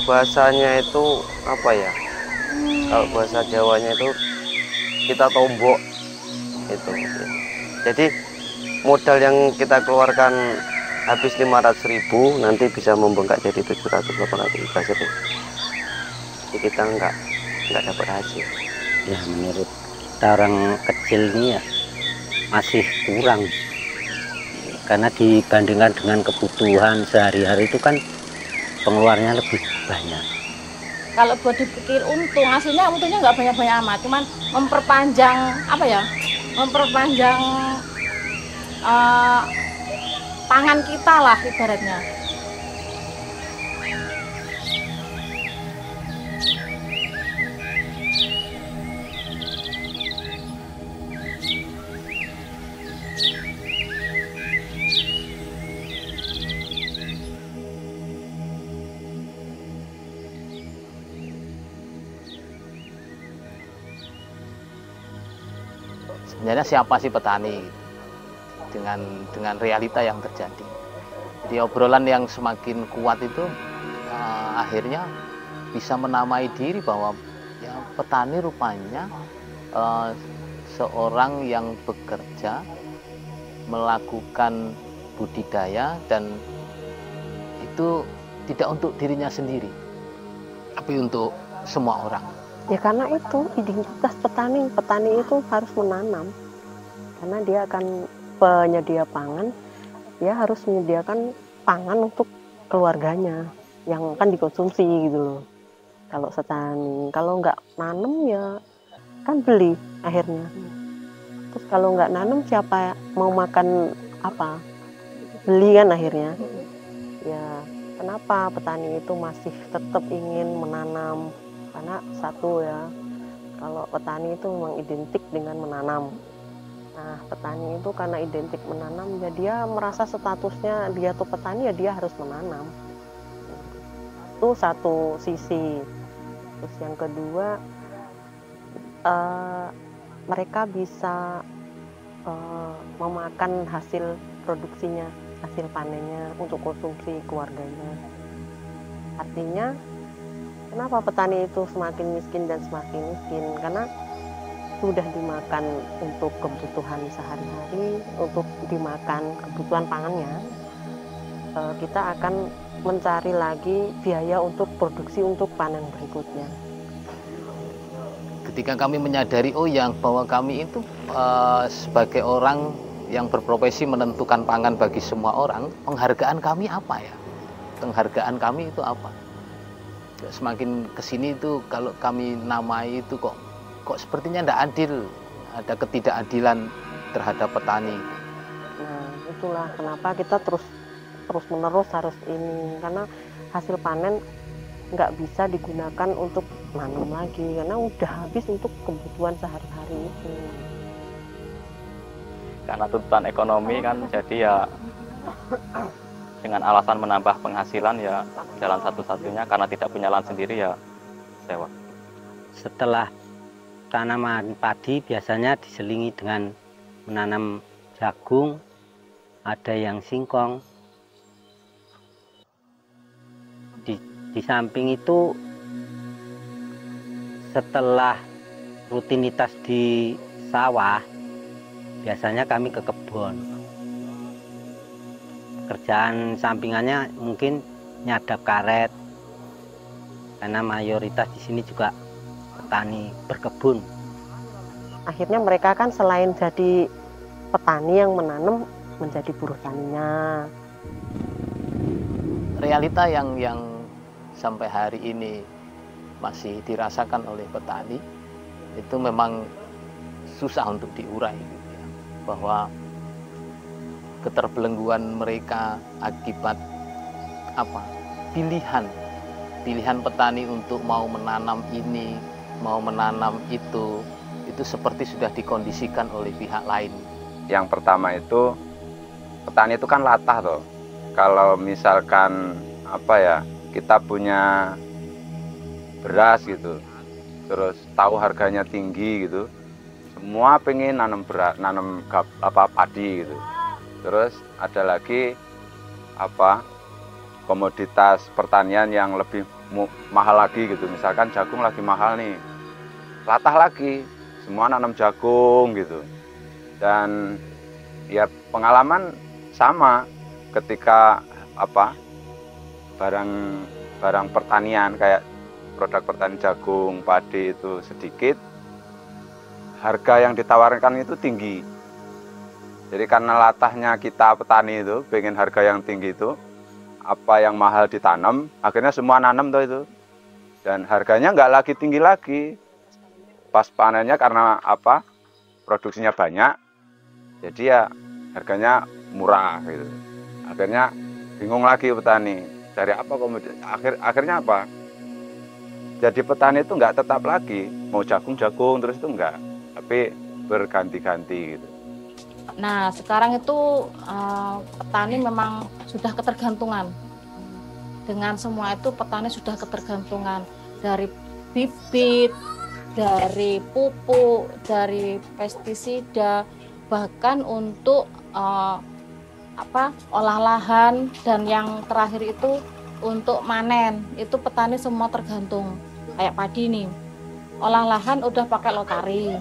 Bahasanya itu apa ya? Kalau bahasa Jawanya itu kita tombok itu. Jadi modal yang kita keluarkan habis 500.000 nanti bisa membengkak jadi 700-800 ibaratnya. Jadi kita nggak dapat hasil. Ya menurut kita orang kecil ini ya masih kurang, karena dibandingkan dengan kebutuhan sehari-hari itu kan pengeluarannya lebih banyak. Kalau buat dipikir untungnya nggak banyak-banyak amat, cuman memperpanjang apa ya, memperpanjang tangan kita lah ibaratnya. Sebenarnya siapa sih petani dengan realita yang terjadi. Jadi obrolan yang semakin kuat itu akhirnya bisa menamai diri bahwa ya petani rupanya seorang yang bekerja melakukan budidaya dan itu tidak untuk dirinya sendiri tapi untuk semua orang. Ya karena itu identitas petani itu harus menanam, karena dia akan penyedia pangan, dia harus menyediakan pangan untuk keluarganya yang akan dikonsumsi gitu loh. Kalau petani, kalau nggak nanam ya kan beli akhirnya. Terus kalau nggak nanam siapa mau makan apa? Beli kan akhirnya. Ya kenapa petani itu masih tetap ingin menanam? Karena satu ya, kalau petani itu memang identik dengan menanam. Nah, petani itu karena identik menanam, ya dia merasa statusnya dia tuh petani ya dia harus menanam. Itu satu sisi. Terus yang kedua, mereka bisa memakan hasil produksinya, hasil panennya untuk konsumsi keluarganya. Artinya kenapa petani itu semakin miskin dan semakin miskin? Karena sudah dimakan untuk kebutuhan sehari-hari, untuk dimakan kebutuhan pangannya, kita akan mencari lagi biaya untuk produksi untuk panen berikutnya. Ketika kami menyadari bahwa kami itu sebagai orang yang berprofesi menentukan pangan bagi semua orang, penghargaan kami apa ya? Penghargaan kami itu apa? Semakin kesini itu kalau kami namai itu kok sepertinya tidak adil, ada ketidakadilan terhadap petani. Nah itulah kenapa kita terus menerus harus ini, karena hasil panen nggak bisa digunakan untuk nanam lagi karena udah habis untuk kebutuhan sehari-hari itu. Karena tuntutan ekonomi kan, jadi ya dengan alasan menambah penghasilan ya jalan satu-satunya, karena tidak punya lahan sendiri ya sewa. Setelah tanaman padi biasanya diselingi dengan menanam jagung, ada yang singkong. Di samping itu setelah rutinitas di sawah biasanya kami ke kebun. Kerjaan sampingannya mungkin nyadap karet, karena mayoritas di sini juga petani berkebun. Akhirnya mereka kan selain jadi petani yang menanam, menjadi buruh taninya. Realita yang sampai hari ini masih dirasakan oleh petani itu memang susah untuk diurai, gitu ya. Bahwa keterbelengguan mereka akibat apa? Pilihan petani untuk mau menanam ini, mau menanam itu seperti sudah dikondisikan oleh pihak lain. Yang pertama itu petani itu kan latah toh. Kalau misalkan apa ya, kita punya beras gitu, terus tahu harganya tinggi gitu, semua pengen nanam beras, padi gitu. Terus ada lagi apa komoditas pertanian yang lebih mahal lagi gitu. Misalkan jagung lagi mahal nih, latah lagi, semua nanam jagung gitu. Dan ya pengalaman sama ketika apa barang pertanian kayak produk pertanian jagung, padi itu sedikit, harga yang ditawarkan itu tinggi. Jadi karena latahnya kita petani itu pengen harga yang tinggi itu, apa yang mahal ditanam, akhirnya semua nanam tuh itu. Dan harganya nggak lagi tinggi lagi. Pas panennya karena apa? Produksinya banyak, jadi ya harganya murah gitu. Akhirnya bingung lagi petani, cari apa komoditas. Akhirnya apa? Jadi petani itu nggak tetap lagi, mau jagung-jagung terus itu enggak, tapi berganti-ganti gitu. Nah, sekarang itu petani memang sudah ketergantungan. Dengan semua itu petani sudah ketergantungan dari bibit, dari pupuk, dari pestisida, bahkan untuk olah lahan, dan yang terakhir itu untuk manen. Itu petani semua tergantung. Kayak padi nih, olah lahan udah pakai lotari.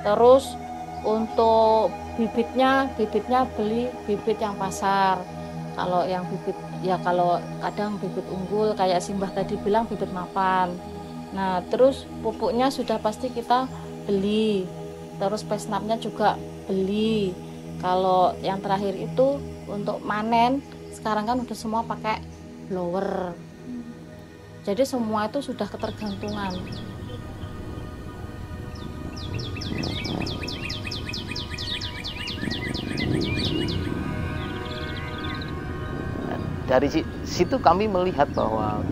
Terus untuk bibitnya beli bibit yang pasar. Kalau yang bibit ya, kalau kadang bibit unggul kayak Simbah tadi bilang bibit mapan. Nah, terus pupuknya sudah pasti kita beli. Terus pesnapnya juga beli. Kalau yang terakhir itu untuk manen, sekarang kan udah semua pakai blower. Jadi semua itu sudah ketergantungan. Dari situ kami melihat bahwa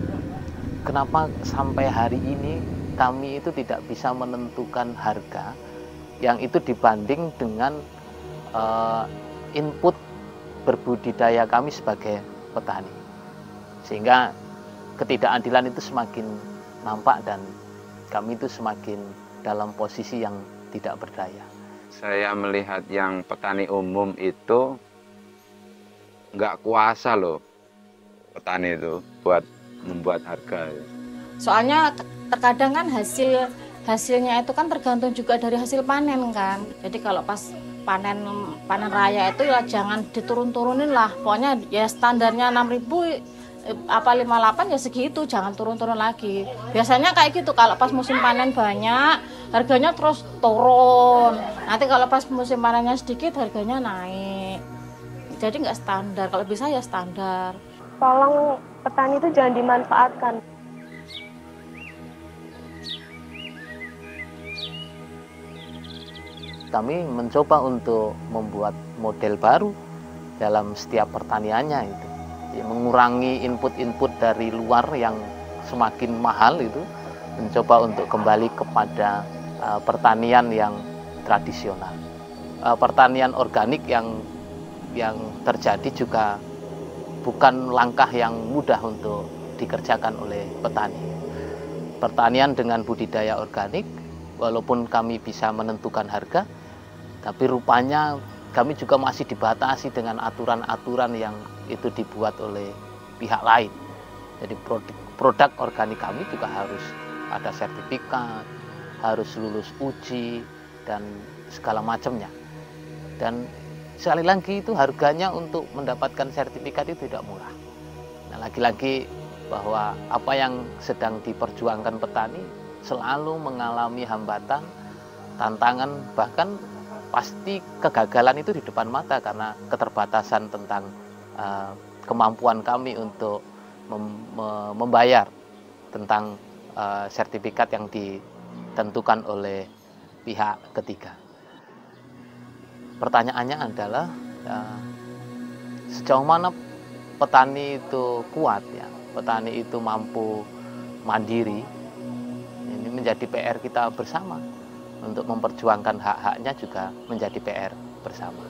kenapa sampai hari ini kami itu tidak bisa menentukan harga yang itu dibanding dengan input berbudidaya kami sebagai petani. Sehingga ketidakadilan itu semakin nampak dan kami itu semakin dalam posisi yang tidak berdaya. Saya melihat yang petani umum itu nggak kuasa loh, petani itu buat membuat harga. Soalnya terkadang kan hasilnya itu kan tergantung juga dari hasil panen kan. Jadi kalau pas panen raya itu ya jangan diturun-turunin lah. Pokoknya ya standarnya 6.000 apa 58 ya segitu, jangan turun-turun lagi. Biasanya kayak gitu, kalau pas musim panen banyak harganya terus turun. Nanti kalau pas musim panennya sedikit harganya naik. Jadi nggak standar, kalau bisa ya standar. Tolong petani itu jangan dimanfaatkan. Kami mencoba untuk membuat model baru dalam setiap pertaniannya itu. Ya, mengurangi input-input dari luar yang semakin mahal itu, mencoba untuk kembali kepada pertanian yang tradisional. Pertanian organik yang terjadi juga bukan langkah yang mudah untuk dikerjakan oleh petani. Pertanian dengan budidaya organik, walaupun kami bisa menentukan harga, tapi rupanya kami juga masih dibatasi dengan aturan-aturan yang itu dibuat oleh pihak lain. Jadi produk organik kami juga harus ada sertifikat, harus lulus uji, dan segala macamnya. Dan sekali lagi itu harganya untuk mendapatkan sertifikat itu tidak murah. Nah, lagi-lagi bahwa apa yang sedang diperjuangkan petani selalu mengalami hambatan, tantangan, bahkan pasti kegagalan itu di depan mata karena keterbatasan tentang kemampuan kami untuk membayar tentang sertifikat yang ditentukan oleh pihak ketiga. Pertanyaannya adalah sejauh mana petani itu kuat ya, petani itu mampu mandiri. Ini menjadi PR kita bersama, untuk memperjuangkan hak-haknya juga menjadi PR bersama.